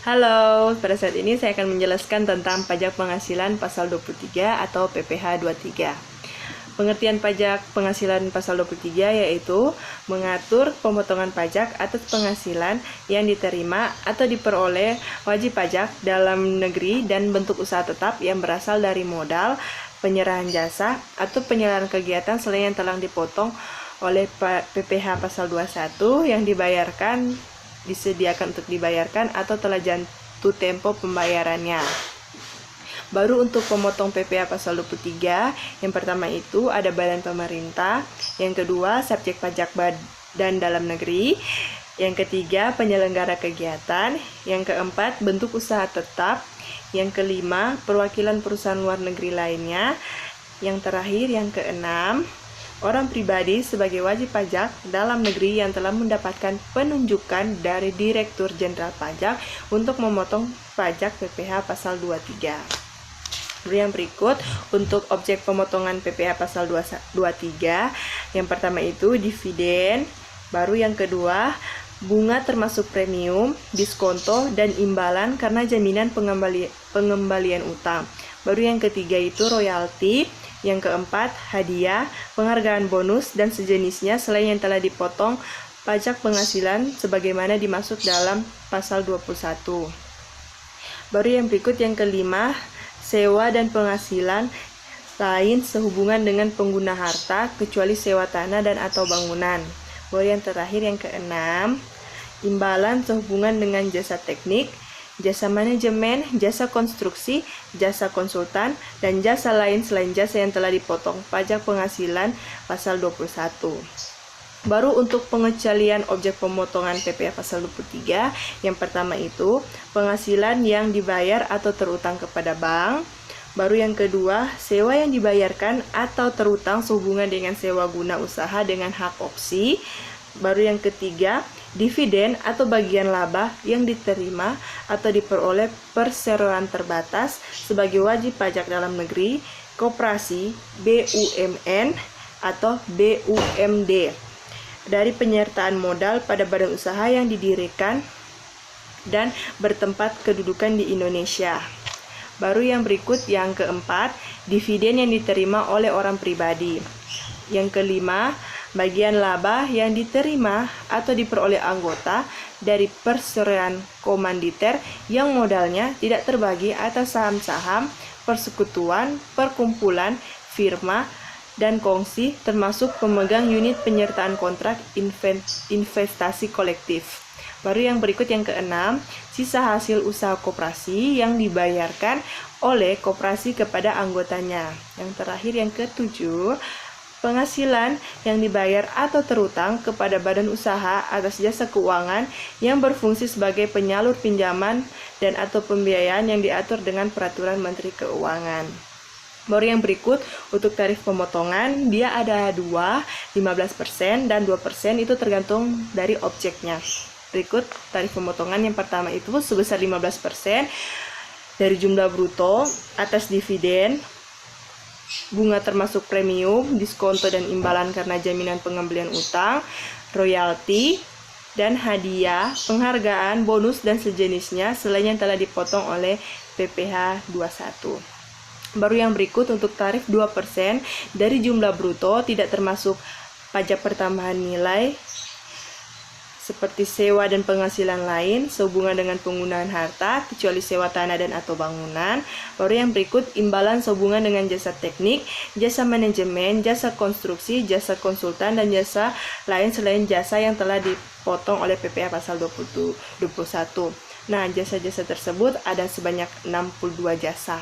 Halo, pada saat ini saya akan menjelaskan tentang pajak penghasilan pasal 23 atau PPh 23. Pengertian pajak penghasilan pasal 23 yaitu mengatur pemotongan pajak atas penghasilan yang diterima atau diperoleh wajib pajak dalam negeri dan bentuk usaha tetap yang berasal dari modal, penyerahan jasa, atau penyerahan kegiatan selain yang telah dipotong oleh PPh pasal 21 yang disediakan untuk dibayarkan atau telah jatuh tempo pembayarannya. Baru untuk pemotong PPh pasal 23, yang pertama itu ada badan pemerintah, yang kedua subjek pajak badan dalam negeri, yang ketiga penyelenggara kegiatan, yang keempat bentuk usaha tetap, yang kelima perwakilan perusahaan luar negeri lainnya, yang terakhir yang keenam orang pribadi sebagai wajib pajak dalam negeri yang telah mendapatkan penunjukan dari Direktur Jenderal Pajak untuk memotong pajak PPh pasal 23. Yang berikut untuk objek pemotongan PPh pasal 23, yang pertama itu dividen, baru yang kedua bunga termasuk premium, diskonto, dan imbalan karena jaminan pengembalian utang. Baru yang ketiga itu royalti, yang keempat hadiah, penghargaan bonus, dan sejenisnya selain yang telah dipotong pajak penghasilan sebagaimana dimaksud dalam pasal 21. Baru yang berikut yang kelima, sewa dan penghasilan lain sehubungan dengan pengguna harta kecuali sewa tanah dan atau bangunan. Baru yang terakhir yang keenam, imbalan sehubungan dengan jasa teknik, jasa manajemen, jasa konstruksi, jasa konsultan, dan jasa lain selain jasa yang telah dipotong pajak penghasilan pasal 21. Baru untuk pengecualian objek pemotongan PPh pasal 23, yang pertama itu penghasilan yang dibayar atau terutang kepada bank. Baru yang kedua, sewa yang dibayarkan atau terutang sehubungan dengan sewa guna usaha dengan hak opsi. Baru yang ketiga, dividen atau bagian laba yang diterima atau diperoleh perseroan terbatas sebagai wajib pajak dalam negeri, koperasi, BUMN, atau BUMD dari penyertaan modal pada badan usaha yang didirikan dan bertempat kedudukan di Indonesia. Baru yang berikut yang keempat, dividen yang diterima oleh orang pribadi. Yang kelima, bagian laba yang diterima atau diperoleh anggota dari perseroan komanditer yang modalnya tidak terbagi atas saham-saham, persekutuan, perkumpulan, firma, dan kongsi termasuk pemegang unit penyertaan kontrak investasi kolektif. Baru yang berikut yang keenam, sisa hasil usaha koperasi yang dibayarkan oleh koperasi kepada anggotanya. Yang terakhir yang ketujuh, penghasilan yang dibayar atau terutang kepada badan usaha atas jasa keuangan yang berfungsi sebagai penyalur pinjaman dan atau pembiayaan yang diatur dengan peraturan Menteri Keuangan. Baru yang berikut untuk tarif pemotongan, dia ada 15% dan 2% itu tergantung dari objeknya. Berikut tarif pemotongan yang pertama itu sebesar 15% dari jumlah bruto atas dividen, bunga termasuk premium, diskonto dan imbalan karena jaminan pengembalian utang, royalti, dan hadiah, penghargaan, bonus, dan sejenisnya selain yang telah dipotong oleh PPh 21. Baru yang berikut untuk tarif 2% dari jumlah bruto tidak termasuk pajak pertambahan nilai seperti sewa dan penghasilan lain sehubungan dengan penggunaan harta kecuali sewa tanah dan atau bangunan. Baru yang berikut imbalan sehubungan dengan jasa teknik, jasa manajemen, jasa konstruksi, jasa konsultan, dan jasa lain selain jasa yang telah dipotong oleh PPh pasal 21. Nah, jasa-jasa tersebut ada sebanyak 62 jasa.